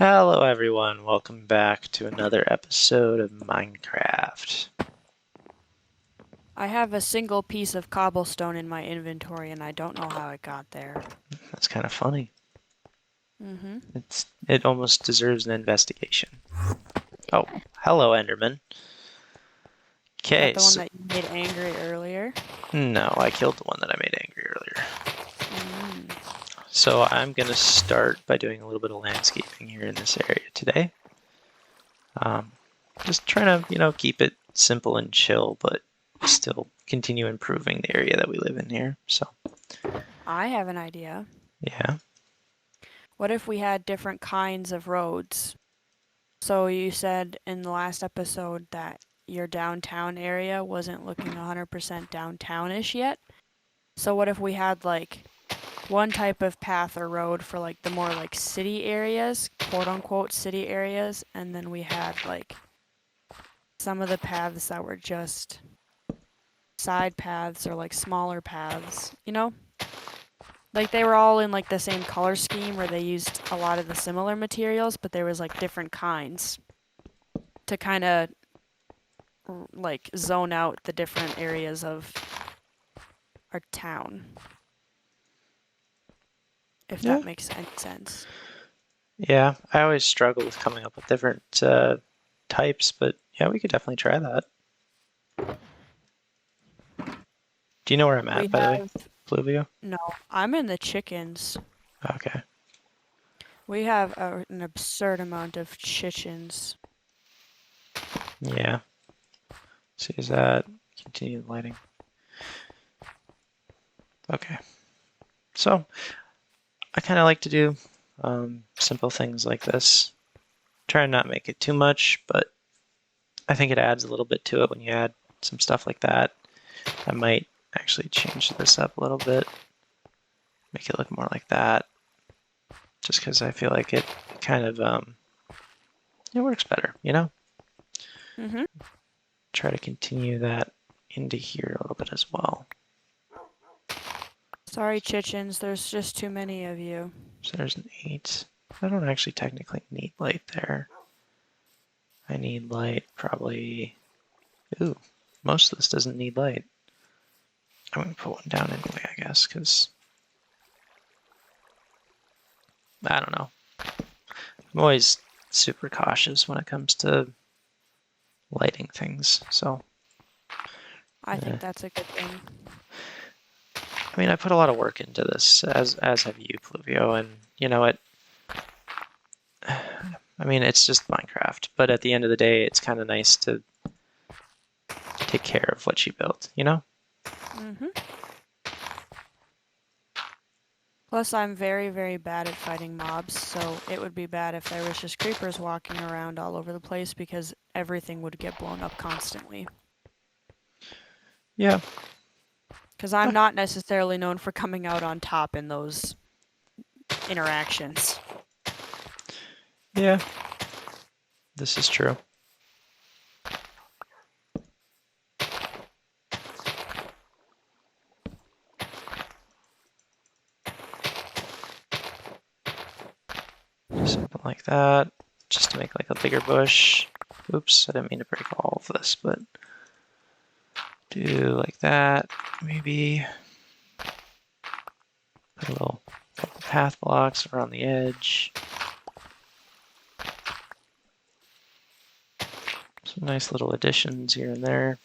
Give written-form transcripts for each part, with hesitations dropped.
Hello everyone, welcome back to another episode of Minecraft. I have a single piece of cobblestone in my inventory and I don't know how it got there. That's kind of funny. Mm-hmm. It almost deserves an investigation. Oh, hello Enderman. Is that Okay, the one so that you made angry earlier? no, I killed the one that I made angry earlier. Mm. So I'm gonna start by doing a little bit of landscaping here in this area today. Just trying to, keep it simple and chill, but still continue improving the area that we live in here. So I have an idea. yeah. What if we had different kinds of roads? So you said in the last episode that your downtown area wasn't looking 100% downtownish yet. So what if we had like one type of path or road for like the more like city areas, quote unquote city areas, and then we had like some of the paths that were just side paths or like smaller paths, you know? Like they were all in like the same color scheme where they used a lot of the similar materials, but there was like different kinds to kind of like zone out the different areas of our town, if Yeah. that makes any sense. Yeah, I always struggle with coming up with different types, but yeah, we could definitely try that. Do you know where I'm We at, by the way, have, Pluvio? no, I'm in the chickens. Okay. We have an absurd amount of chickens. Yeah. See, is that continue the lighting? Okay. So I kind of like to do simple things like this. Try and not make it too much, but I think it adds a little bit to it when you add some stuff like that. I might actually change this up a little bit, make it look more like that, just because I feel like it kind of it works better, you know? Mm-hmm. Try to continue that into here a little bit as well. Sorry, chickens, there's just too many of you. So there's an 8. I don't actually technically need light there. I need light probably... Ooh, most of this doesn't need light. I'm going to put one down anyway, I guess, because... I don't know. I'm always super cautious when it comes to lighting things, so... I think that's a good thing. I mean, I put a lot of work into this, as have you, Pluvio, and you know what? I mean, it's just Minecraft, but at the end of the day, it's kind of nice to take care of what you built, you know? Mm-hmm. Plus, I'm very, very bad at fighting mobs, so it would be bad if there was just creepers walking around all over the place because everything would get blown up constantly. Yeah. Because I'm not necessarily known for coming out on top in those interactions. Yeah, this is true. Something like that, just to make like a bigger bush. Oops, I didn't mean to break all of this, but do like that. Maybe put a little couple path blocks around the edge. Some nice little additions here and there.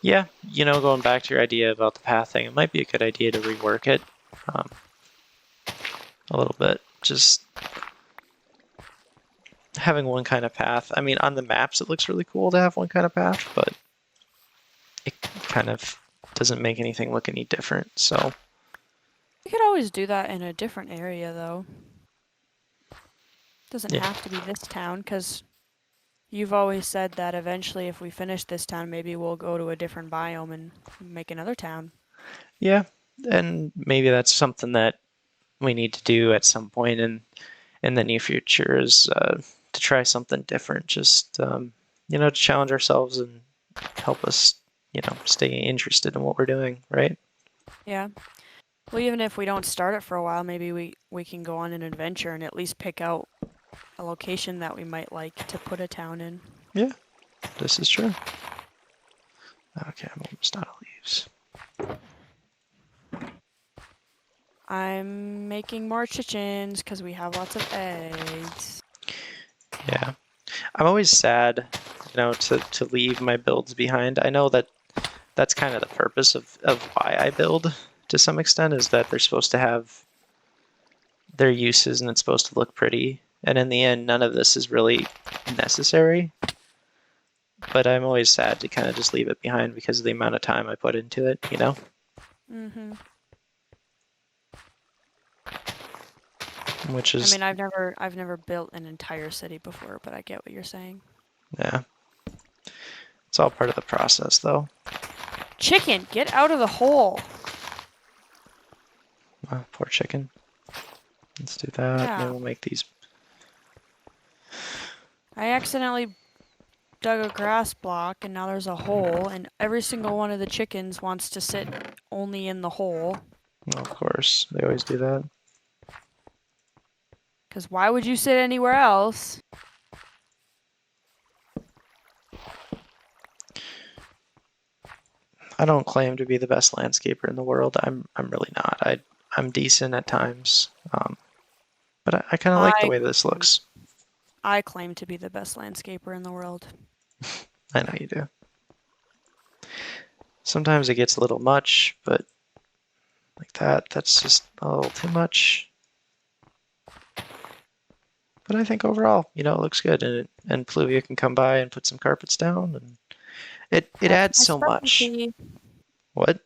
Yeah, going back to your idea about the path thing, it might be a good idea to rework it a little bit. Just having one kind of path. I mean, on the maps, it looks really cool to have one kind of path, but it kind of doesn't make anything look any different. So You could always do that in a different area, though. Doesn't yeah, have to be this town, because you've always said that eventually, if we finish this town, maybe we'll go to a different biome and make another town. yeah, and maybe that's something that we need to do at some point in the near future is to try something different. Just to challenge ourselves and help us, stay interested in what we're doing, right? Yeah. Well, even if we don't start it for a while, maybe we can go on an adventure and at least pick out a location that we might like to put a town in. Yeah, this is true. Okay, I'm almost out of leaves. I'm making more chickens because we have lots of eggs. Yeah. I'm always sad, to leave my builds behind. I know that that's kind of the purpose of why I build to some extent, is that they're supposed to have their uses and it's supposed to look pretty. And in the end, none of this is really necessary. But I'm always sad to kind of just leave it behind because of the amount of time I put into it, Mm-hmm. Which I is, mean, I've never built an entire city before, but I get what you're saying. yeah. It's all part of the process, though. Chicken, get out of the hole. Oh, poor chicken. Let's do that. Yeah. Maybe we'll make these. I accidentally dug a grass block and now there's a hole and every single one of the chickens wants to sit only in the hole. Well, of course, they always do that. Because why would you sit anywhere else? I don't claim to be the best landscaper in the world. I'm really not. I'm decent at times, but I kind of like the I way this looks. I claim to be the best landscaper in the world. I know you do. Sometimes it gets a little much, but like that's just a little too much. But I think overall, it looks good, and Pluvia can come by and put some carpets down, and it That's adds my so much. specialty. What?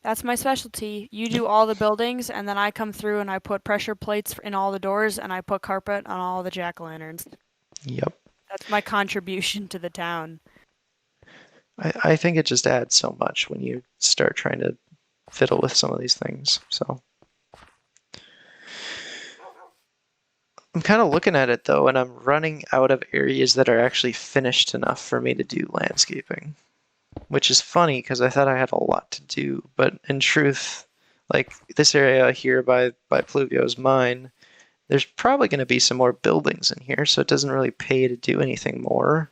That's my specialty. You do all the buildings, and then I come through and I put pressure plates in all the doors, and I put carpet on all the jack-o'-lanterns. Yep. That's my contribution to the town. I think it just adds so much when you start trying to fiddle with some of these things. So I'm kind of looking at it though, and I'm running out of areas that are actually finished enough for me to do landscaping, which is funny because I thought I had a lot to do, but in truth, like this area here by Pluvio's mine, there's probably going to be some more buildings in here, so it doesn't really pay to do anything more.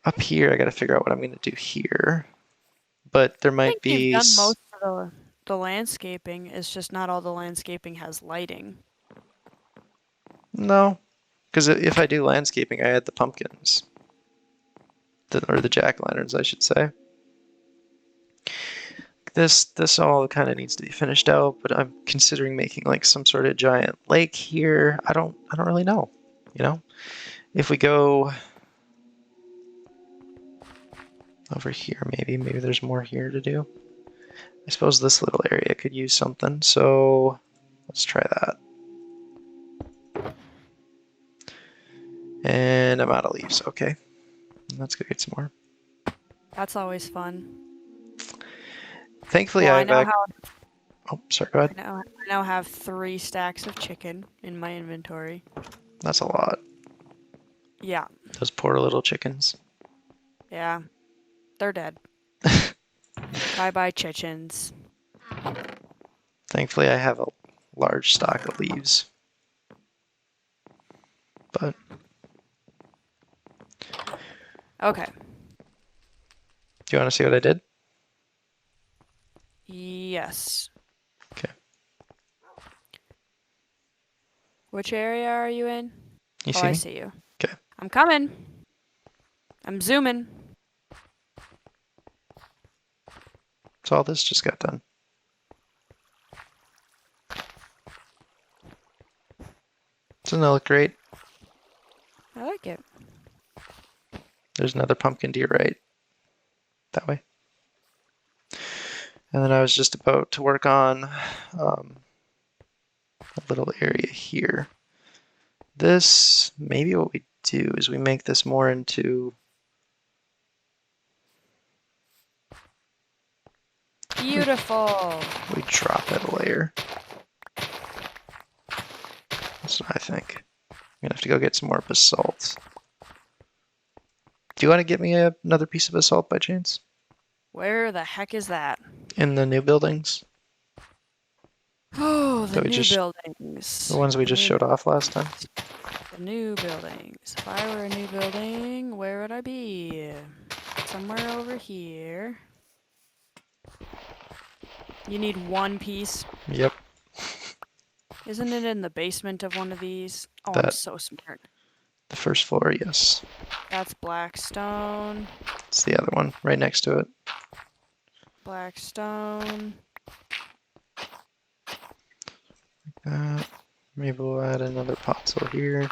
Up here, I got to figure out what I'm going to do here. But there I might think you've be. done most of the landscaping. It's just not all the landscaping has lighting. No, because if I do landscaping, I add the pumpkins. Or the jack-o'-lanterns, I should say. This all kind of needs to be finished out, but I'm considering making like some sort of giant lake here. I don't really know, If we go over here, maybe there's more here to do. I suppose this little area could use something, so let's try that. And I'm out of leaves. Okay, let's go get some more. That's always fun. Thankfully, Well, Oh, sorry, go ahead. I now have 3 stacks of chicken in my inventory. That's a lot. Yeah. Those poor little chickens. Yeah. They're dead. Bye-bye, chickens. Thankfully, I have a large stock of leaves. But Okay. do you want to see what I did? Yes. Okay. Which area are you in? You Oh, see I me? see you. Okay. I'm coming. I'm zooming. So all this just got done. Doesn't that look great? I like it. There's another pumpkin to your right. That way. And then I was just about to work on a little area here. This, maybe what we do is we make this more into... Beautiful. We drop it a layer. That's what I think. I'm gonna have to go get some more basalt. Do you want to get me another piece of basalt by chance? Where the heck is that? In the new buildings, Oh, the that we new just buildings. the ones we just showed off last time. The new buildings. If I were a new building, where would I be? Somewhere over here. You need one piece. Yep, Isn't it in the basement of one of these? Oh, I'm that so smart. the first floor. Yes, That's black stone. it's the other one right next to it. Black stone. Maybe we'll add another podzol here.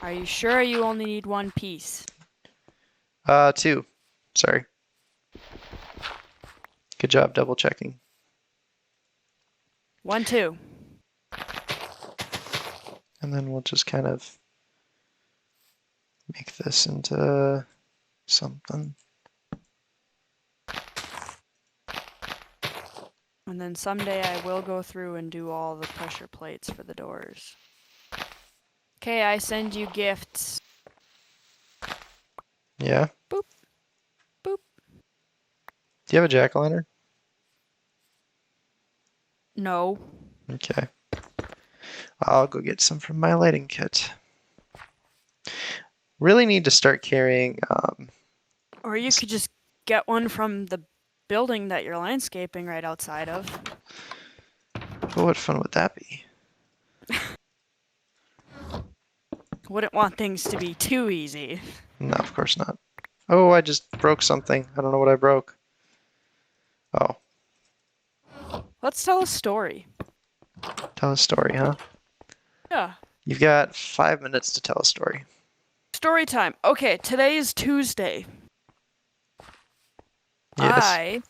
Are you sure you only need one piece? 2. Sorry. Good job double checking. 1, 2. And then we'll just kind of make this into something. And then someday I will go through and do all the pressure plates for the doors. Okay, I send you gifts. Yeah. Boop. Boop. Do you have a jack-o'-lantern? No. Okay. I'll go get some from my lighting kit. Really need to start carrying. Or you could just get one from the building that you're landscaping right outside of. But what fun would that be? Wouldn't want things to be too easy. No, of course not. Oh, I just broke something. I don't know what I broke. Oh, Let's tell a story. tell a story, huh? Yeah. You've got 5 minutes to tell a story. Story time. Okay, today is Tuesday. Yes. I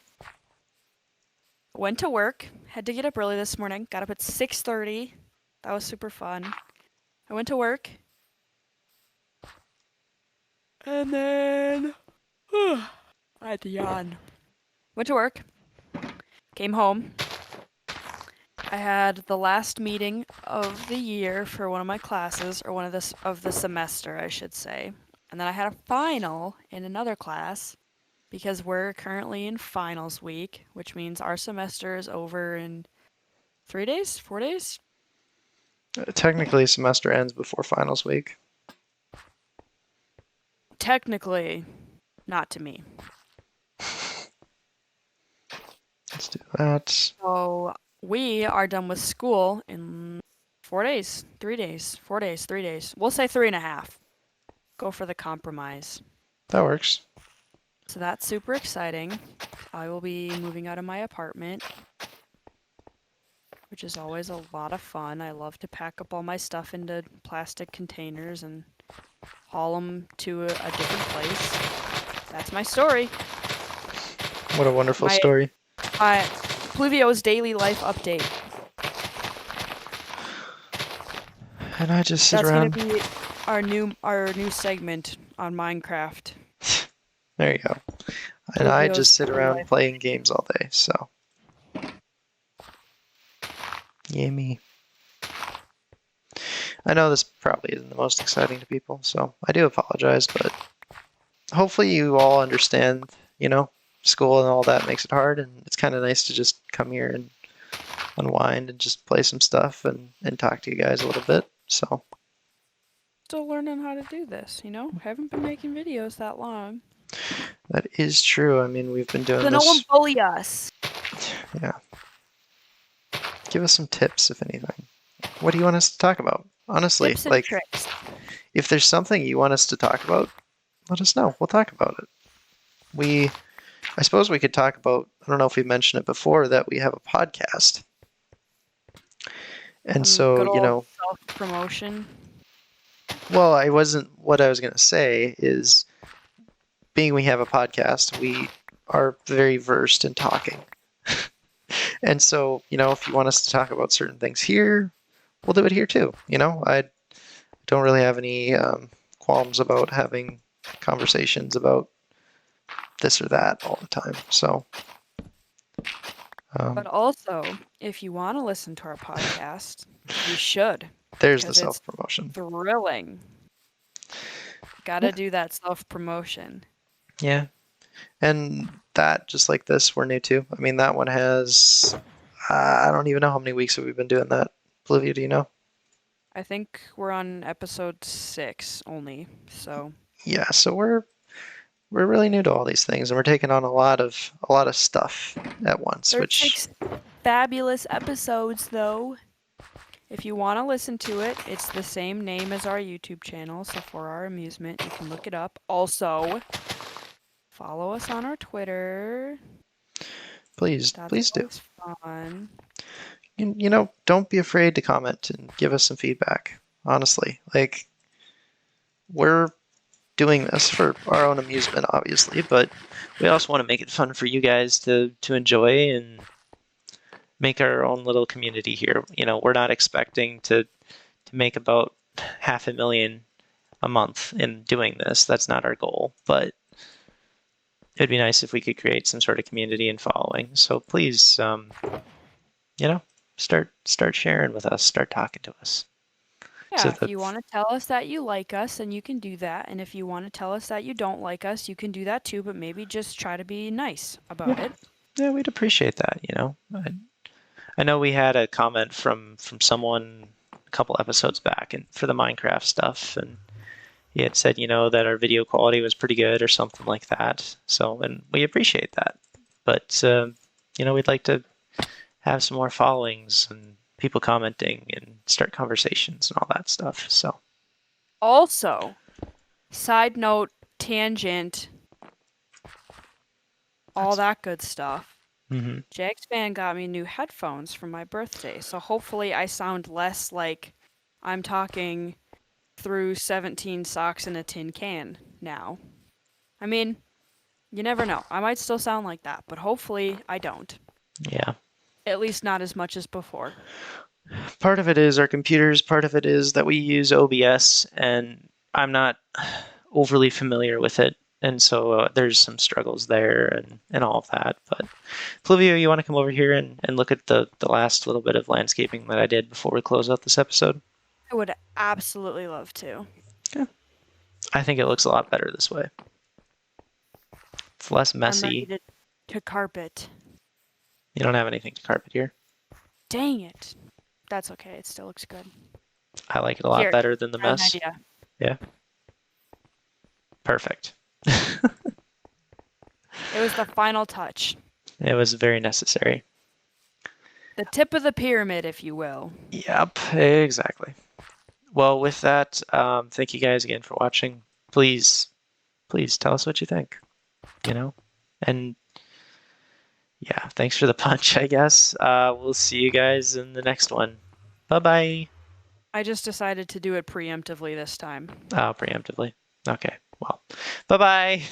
went to work. Had to get up early this morning. Got up at 6:30. That was super fun. I went to work. And then I had to yawn. Went to work. Came home. I had the last meeting of the year for one of my classes, or one of the semester, I should say. And then I had a final in another class because we're currently in finals week, which means our semester is over in 3 days, 4 days. Technically, semester ends before finals week. Technically, not to me. Let's do that. So we are done with school in 4 days, 3 days, 4 days, 3 days. We'll say 3.5. Go for the compromise. That works. So that's super exciting. I will be moving out of my apartment, which is always a lot of fun. I love to pack up all my stuff into plastic containers and haul them to a different place. That's my story. What a wonderful My- story. Pluvio's daily life update. And I just sit That's around. gonna be our new segment on Minecraft. There you go. And I Pluvio's just sit daily around life. playing games all day, so. Yay me. I know this probably isn't the most exciting to people, so I do apologize, but hopefully you all understand, school and all that makes it hard, and it's kind of nice to just come here and unwind and just play some stuff and talk to you guys a little bit, so. Still learning how to do this, Haven't been making videos that long. That is true. I mean, we've been doing So no one this. bully us. Yeah. Give us some tips, if anything. What do you want us to talk about? Honestly, Tips and tricks. if there's something you want us to talk about, let us know. We'll talk about it. I suppose we could talk about, I don't know if we mentioned it before, that we have a podcast. And so, good old self-promotion. well, what I was going to say is, being we have a podcast, we are very versed in talking. And so, if you want us to talk about certain things here, we'll do it here too. I don't really have any qualms about having conversations about this or that all the time. So, But also, if you want to listen to our podcast, you should. there's the because it's self-promotion. Thrilling. Gotta do that self-promotion. Yeah. And that, just like this, we're new to. I mean, that one has, I don't even know how many weeks have we been doing that. Olivia, do you know? I think we're on episode 6 only, so Yeah, so we're really new to all these things, and we're taking on a lot of stuff at once, which 36 fabulous episodes, though. If you want to listen to it, it's the same name as our YouTube channel, so For Our Amusement, you can look it up. Also, follow us on our Twitter. That's please do. always fun. You know, don't be afraid to comment and give us some feedback. Honestly, like we're doing this for our own amusement, obviously, but we also want to make it fun for you guys to enjoy and make our own little community here. You know, we're not expecting to make about 500,000 a month in doing this. That's not our goal, but it'd be nice if we could create some sort of community and following. So please, you know, start sharing with us, start talking to us. So Yeah, if you that's want to tell us that you like us, then you can do that. And if you want to tell us that you don't like us, you can do that too, but maybe just try to be nice about yeah, it. yeah, we'd appreciate that. You know, I know we had a comment from someone a couple episodes back and for the Minecraft stuff, and he had said, you know, that our video quality was pretty good or something like that. So, and we appreciate that. But you know, we'd like to have some more followings and people commenting and start conversations and all that stuff. So, Also, side note, tangent, all that's that good stuff. mm-hmm. Jack's fan got me new headphones for my birthday, so hopefully I sound less like I'm talking through 17 socks in a tin can now. I mean, you never know. I might still sound like that, but hopefully I don't. Yeah. At least not as much as before. Part of it is our computers, part of it is that we use OBS, and I'm not overly familiar with it. And so there's some struggles there and all of that. But Flavio, you want to come over here and look at the last little bit of landscaping that I did before we close out this episode? I would absolutely love to. Yeah. I think it looks a lot better this way. It's less I'm ready messy. to carpet. You don't have anything to carpet here. Dang it. That's okay. It still looks good. I like it a lot Here, better than the got an mess. idea. Yeah. Perfect. It was the final touch. It was very necessary. The tip of the pyramid, if you will. Yep, exactly. Well, with that, thank you guys again for watching. Please, please tell us what you think, you know? And yeah, thanks for the punch, I guess. We'll see you guys in the next one. Bye-bye. I just decided to do it preemptively this time. Oh, preemptively. Okay, well, bye-bye.